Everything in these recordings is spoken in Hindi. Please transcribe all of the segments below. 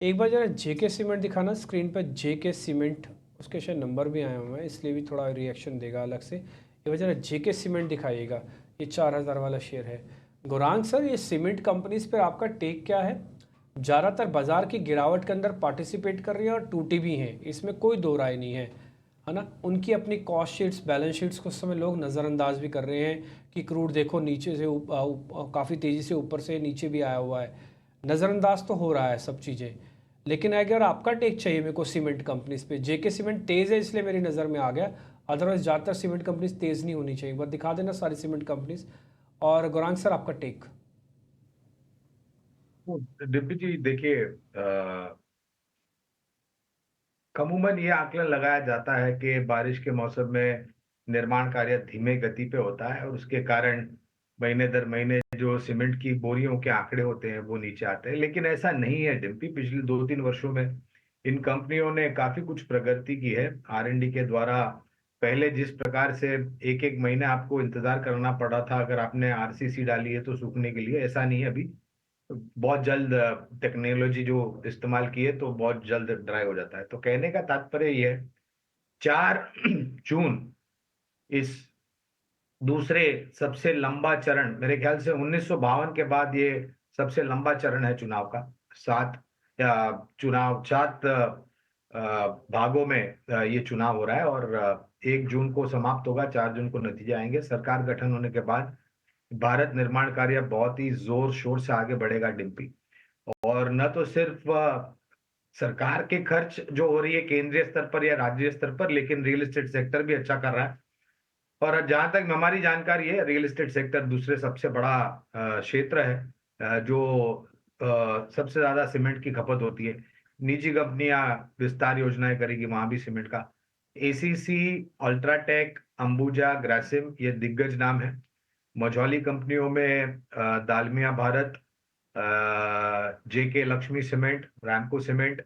एक बार जरा जेके सीमेंट दिखाना स्क्रीन पर। जेके सीमेंट, उसके शायद नंबर भी आए हुए हैं इसलिए भी थोड़ा रिएक्शन देगा अलग से। एक बार जरा जेके सीमेंट दिखाइएगा। ये 4,000 वाला शेयर है। गौरांग सर, ये सीमेंट कंपनीज पर आपका टेक क्या है? ज़्यादातर बाजार की गिरावट के अंदर पार्टिसिपेट कर रही है और टूटी भी हैं, इसमें कोई दो राय नहीं है ना। उनकी अपनी कॉस्ट शीट्स, बैलेंस शीट्स को उस समय लोग नज़रअंदाज भी कर रहे हैं कि क्रूड देखो नीचे से काफ़ी तेज़ी से ऊपर से नीचे भी आया हुआ है। नज़रअंदाज तो हो रहा है सब चीज़ें। लेकिन अगर आपका टेक चाहिए मेरे को सीमेंट कंपनीज पे, जेके सीमेंट तेज़ है इसलिए मेरी नज़र में आ गया। अदरवाइज ज़्यादातर सीमेंट कंपनीज तेज़ नहीं होनी चाहिए। एक बार दिखा देना सारी सीमेंट कंपनीज। और गौरांग सर आपका टेक। तो डिम्पी जी देखिए, अमूमन ये आकलन लगाया जाता है कि बारिश के मौसम में निर्माण कार्य धीमे गति पे होता है और उसके कारण महीने दर महीने जो सीमेंट की बोरियों के आंकड़े होते हैं वो नीचे आते हैं, लेकिन ऐसा नहीं है डिम्पी। पिछले 2-3 वर्षों में इन कंपनियों ने काफी कुछ प्रगति की है आर&डी के द्वारा। पहले जिस प्रकार से एक एक महीने आपको इंतजार करना पड़ा था अगर आपने आरसीसी डाली है तो सूखने के लिए, ऐसा नहीं है अभी। बहुत जल्द टेक्नोलॉजी जो इस्तेमाल की है तो बहुत जल्द ड्राई हो जाता है। तो कहने का तात्पर्य ये है, 4 जून इस दूसरे सबसे लंबा चरण, मेरे ख्याल से 1952 के बाद ये सबसे लंबा चरण है चुनाव का। 7 भागों में ये चुनाव हो रहा है और 1 जून को समाप्त होगा, 4 जून को नतीजे आएंगे। सरकार गठन होने के बाद भारत निर्माण कार्य बहुत ही जोर शोर से आगे बढ़ेगा डिम्पी। और न तो सिर्फ सरकार के खर्च जो हो रही है केंद्रीय स्तर पर या राज्य स्तर पर, लेकिन रियल एस्टेट सेक्टर भी अच्छा कर रहा है। और जहां तक हमारी जानकारी है, रियल एस्टेट सेक्टर दूसरे सबसे बड़ा क्षेत्र है जो सबसे ज्यादा सीमेंट की खपत होती है। निजी कंपनियां विस्तार योजनाएं करेगी, वहां भी सीमेंट का। एसीसी, अल्ट्राटेक, अंबुजा, ग्रासिम ये दिग्गज नाम है। मझौली कंपनियों में Dalmia Bharat, JK Lakshmi Cement, Ramco Cement,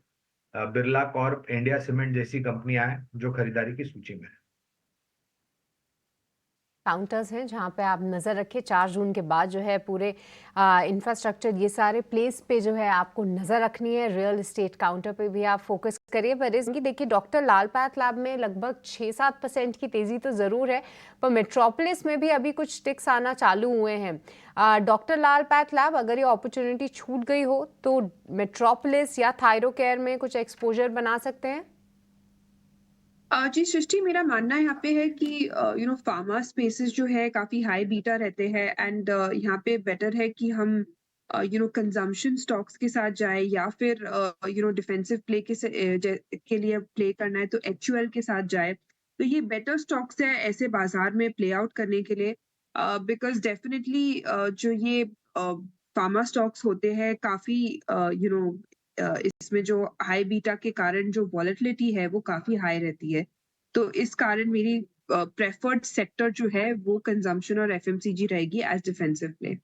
Birla Corp, India Cement जैसी कंपनियां हैं जो खरीदारी की सूची में है। काउंटर्स हैं जहां पे आप नज़र रखें। 4 जून के बाद जो है पूरे इंफ्रास्ट्रक्चर, ये सारे प्लेस पे जो है आपको नज़र रखनी है। रियल एस्टेट काउंटर पे भी आप फोकस करिए। पर इसकी देखिए, डॉक्टर लाल पैथ लैब में लगभग 6-7% की तेज़ी तो ज़रूर है, पर मेट्रोपोलिस में भी अभी कुछ टिक्स आना चालू हुए हैं। डॉक्टर लाल पैथ लैब, अगर ये अपॉर्चुनिटी छूट गई हो तो मेट्रोपोलिस या थायरोकेयर में कुछ एक्सपोजर बना सकते हैं। जी सृष्टि, मेरा मानना यहाँ पे है कि फार्मा स्पेसेस जो है काफी हाई बीटा रहते हैं एंड यहाँ पे बेटर है कि हम कंजम्पशन स्टॉक्स के साथ जाए या फिर डिफेंसिव प्ले के लिए प्ले करना है तो एचयूएल के साथ जाए। तो ये बेटर स्टॉक्स है ऐसे बाजार में प्ले आउट करने के लिए, बिकॉज डेफिनेटली जो ये फार्मा स्टॉक्स होते हैं काफी इसमें जो हाई बीटा के कारण जो वॉलेटिलिटी है वो काफ़ी हाई रहती है। तो इस कारण मेरी प्रेफर्ड सेक्टर जो है वो कंजम्पशन और एफएमसीजी रहेगी एज़ डिफेंसिव प्ले।